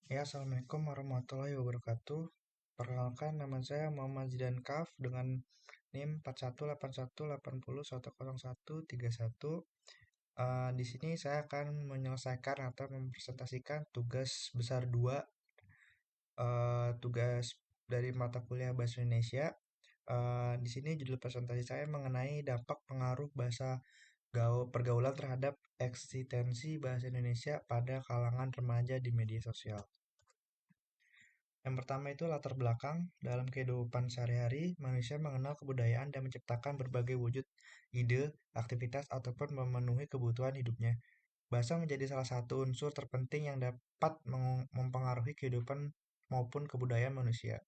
Ya, Assalamualaikum warahmatullahi wabarakatuh. Perkenalkan, nama saya Muhammad Zidan Kaf dengan NIM 418180101131. Di sini saya akan menyelesaikan atau mempresentasikan tugas besar 2, tugas dari mata kuliah Bahasa Indonesia. Di sini judul presentasi saya mengenai dampak pengaruh bahasa pergaulan terhadap eksistensi bahasa Indonesia pada kalangan remaja di media sosial. Yang pertama itu latar belakang. Dalam kehidupan sehari-hari, manusia mengenal kebudayaan dan menciptakan berbagai wujud ide, aktivitas, ataupun memenuhi kebutuhan hidupnya. Bahasa menjadi salah satu unsur terpenting yang dapat mempengaruhi kehidupan maupun kebudayaan manusia.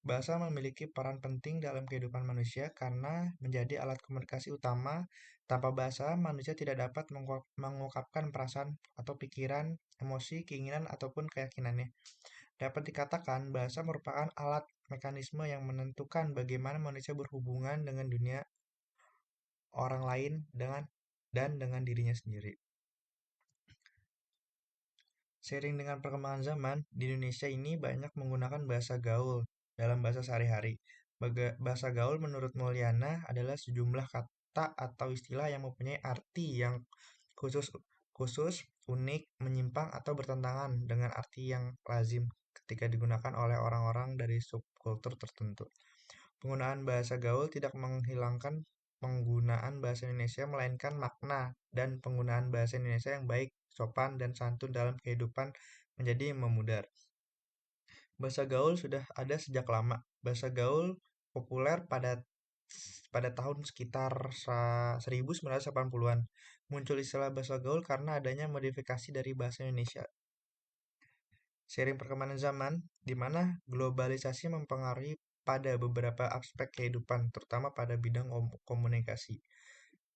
Bahasa memiliki peran penting dalam kehidupan manusia karena menjadi alat komunikasi utama. Tanpa bahasa, manusia tidak dapat mengungkapkan perasaan atau pikiran, emosi, keinginan, ataupun keyakinannya. Dapat dikatakan, bahasa merupakan alat mekanisme yang menentukan bagaimana manusia berhubungan dengan dunia, orang lain, dan dengan dirinya sendiri. Seiring dengan perkembangan zaman, di Indonesia ini banyak menggunakan bahasa gaul dalam bahasa sehari-hari. Bahasa gaul menurut Mulyana adalah sejumlah kata atau istilah yang mempunyai arti yang khusus, khusus, unik, menyimpang, atau bertentangan dengan arti yang lazim ketika digunakan oleh orang-orang dari subkultur tertentu. Penggunaan bahasa gaul tidak menghilangkan penggunaan bahasa Indonesia, melainkan makna dan penggunaan bahasa Indonesia yang baik, sopan, dan santun dalam kehidupan menjadi memudar. Bahasa gaul sudah ada sejak lama. Bahasa gaul populer pada tahun sekitar 1980-an. Muncul istilah bahasa gaul karena adanya modifikasi dari bahasa Indonesia. Seiring perkembangan zaman, di mana globalisasi mempengaruhi pada beberapa aspek kehidupan, terutama pada bidang komunikasi.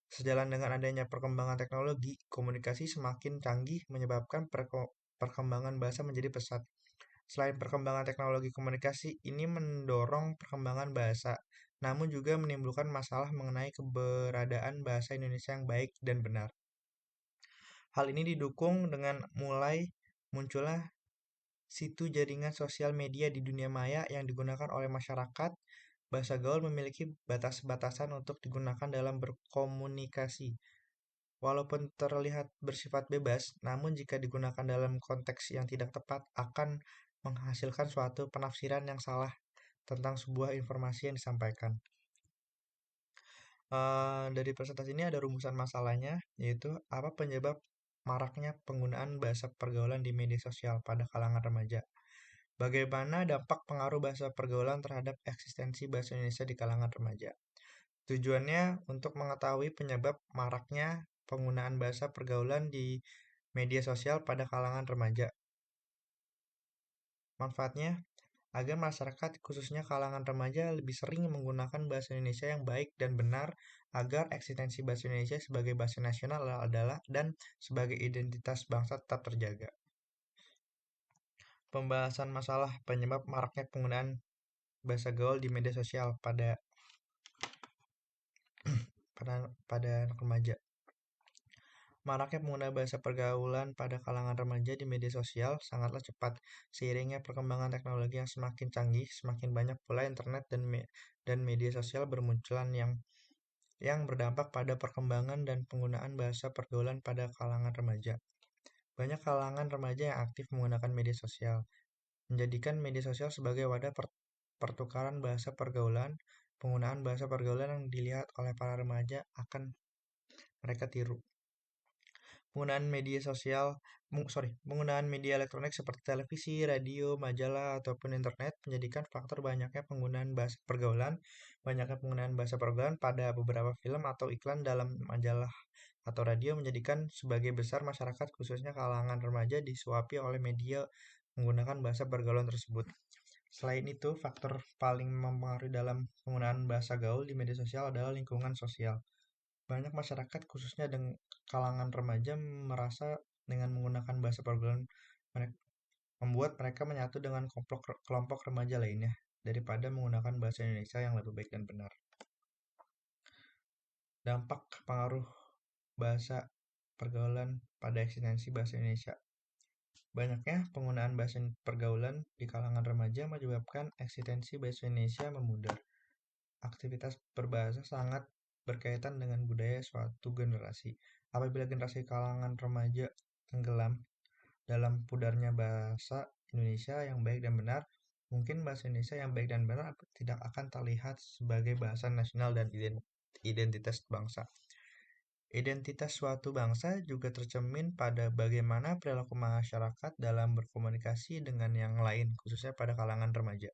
Sejalan dengan adanya perkembangan teknologi, komunikasi semakin canggih menyebabkan perkembangan bahasa menjadi pesat. Selain perkembangan teknologi komunikasi, ini mendorong perkembangan bahasa, namun juga menimbulkan masalah mengenai keberadaan bahasa Indonesia yang baik dan benar. Hal ini didukung dengan mulai munculnya situ jaringan sosial media di dunia maya yang digunakan oleh masyarakat. Bahasa gaul memiliki batas-batasan untuk digunakan dalam berkomunikasi. Walaupun terlihat bersifat bebas, namun jika digunakan dalam konteks yang tidak tepat akan menghasilkan suatu penafsiran yang salah tentang sebuah informasi yang disampaikan. Dari presentasi ini ada rumusan masalahnya, yaitu apa penyebab maraknya penggunaan bahasa pergaulan di media sosial pada kalangan remaja. Bagaimana dampak pengaruh bahasa pergaulan terhadap eksistensi bahasa Indonesia di kalangan remaja? Tujuannya untuk mengetahui penyebab maraknya penggunaan bahasa pergaulan di media sosial pada kalangan remaja. Manfaatnya, agar masyarakat khususnya kalangan remaja lebih sering menggunakan bahasa Indonesia yang baik dan benar agar eksistensi bahasa Indonesia sebagai bahasa nasional adalah dan sebagai identitas bangsa tetap terjaga. Pembahasan masalah penyebab maraknya penggunaan bahasa gaul di media sosial pada anak remaja. Maraknya pengguna bahasa pergaulan pada kalangan remaja di media sosial sangatlah cepat. Seiringnya perkembangan teknologi yang semakin canggih, semakin banyak pula internet dan media sosial bermunculan yang berdampak pada perkembangan dan penggunaan bahasa pergaulan pada kalangan remaja. Banyak kalangan remaja yang aktif menggunakan media sosial, menjadikan media sosial sebagai wadah pertukaran bahasa pergaulan. Penggunaan bahasa pergaulan yang dilihat oleh para remaja akan mereka tiru. Penggunaan media elektronik seperti televisi, radio, majalah, ataupun internet menjadikan faktor banyaknya penggunaan bahasa pergaulan. Banyaknya penggunaan bahasa pergaulan pada beberapa film atau iklan dalam majalah atau radio menjadikan sebagai besar masyarakat khususnya kalangan remaja disuapi oleh media menggunakan bahasa pergaulan tersebut. Selain itu, faktor paling mempengaruhi dalam penggunaan bahasa gaul di media sosial adalah lingkungan sosial. Banyak masyarakat, khususnya kalangan remaja, merasa dengan menggunakan bahasa pergaulan membuat mereka menyatu dengan kelompok remaja lainnya daripada menggunakan bahasa Indonesia yang lebih baik dan benar. Dampak pengaruh bahasa pergaulan pada eksistensi bahasa Indonesia. Banyaknya penggunaan bahasa pergaulan di kalangan remaja menyebabkan eksistensi bahasa Indonesia memudar. Aktivitas berbahasa sangat berkaitan dengan budaya suatu generasi. Apabila generasi kalangan remaja tenggelam dalam pudarnya bahasa Indonesia yang baik dan benar, mungkin bahasa Indonesia yang baik dan benar tidak akan terlihat sebagai bahasa nasional dan identitas bangsa. Identitas suatu bangsa juga tercermin pada bagaimana perilaku masyarakat dalam berkomunikasi dengan yang lain, khususnya pada kalangan remaja.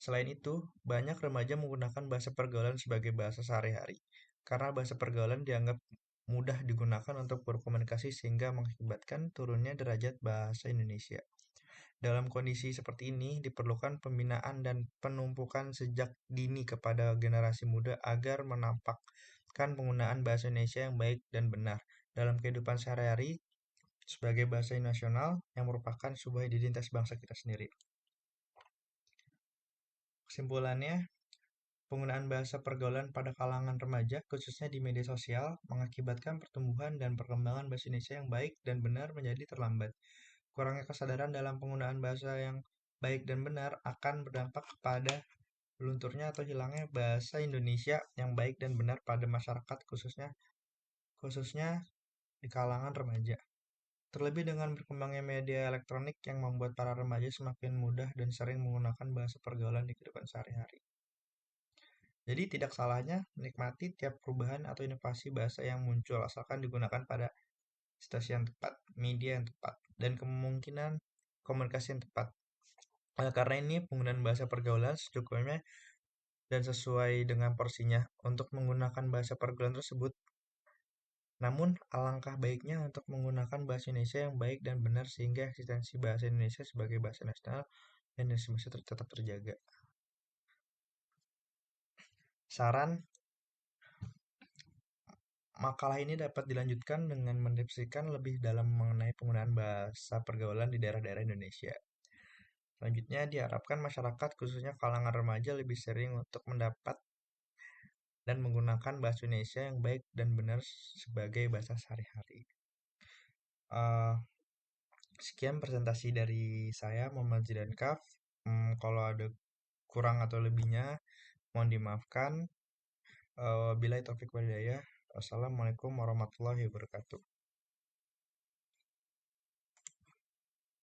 Selain itu, banyak remaja menggunakan bahasa pergaulan sebagai bahasa sehari-hari, karena bahasa pergaulan dianggap mudah digunakan untuk berkomunikasi sehingga mengakibatkan turunnya derajat bahasa Indonesia. Dalam kondisi seperti ini, diperlukan pembinaan dan penumpukan sejak dini kepada generasi muda agar menampakkan penggunaan bahasa Indonesia yang baik dan benar dalam kehidupan sehari-hari sebagai bahasa nasional yang merupakan sebuah identitas bangsa kita sendiri. Kesimpulannya, penggunaan bahasa pergaulan pada kalangan remaja, khususnya di media sosial, mengakibatkan pertumbuhan dan perkembangan bahasa Indonesia yang baik dan benar menjadi terlambat. Kurangnya kesadaran dalam penggunaan bahasa yang baik dan benar akan berdampak kepada lunturnya atau hilangnya bahasa Indonesia yang baik dan benar pada masyarakat khususnya di kalangan remaja. Terlebih dengan berkembangnya media elektronik yang membuat para remaja semakin mudah dan sering menggunakan bahasa pergaulan di kehidupan sehari-hari. Jadi tidak salahnya menikmati tiap perubahan atau inovasi bahasa yang muncul asalkan digunakan pada situasi yang tepat, media yang tepat, dan kemungkinan komunikasi yang tepat. Karena ini penggunaan bahasa pergaulan secukupnya dan sesuai dengan porsinya untuk menggunakan bahasa pergaulan tersebut. Namun, alangkah baiknya untuk menggunakan bahasa Indonesia yang baik dan benar sehingga eksistensi bahasa Indonesia sebagai bahasa nasional dan Indonesia tetap terjaga. Saran, makalah ini dapat dilanjutkan dengan mendeskripsikan lebih dalam mengenai penggunaan bahasa pergaulan di daerah-daerah Indonesia. Selanjutnya, diharapkan masyarakat, khususnya kalangan remaja, lebih sering untuk mendapat dan menggunakan bahasa Indonesia yang baik dan benar sebagai bahasa sehari-hari. Uh, Sekian presentasi dari saya, Muhammad Zidan Kaf. Kalau ada kurang atau lebihnya, mohon dimaafkan. Wabillahi taufiq walhidayah. Wassalamualaikum warahmatullahi wabarakatuh.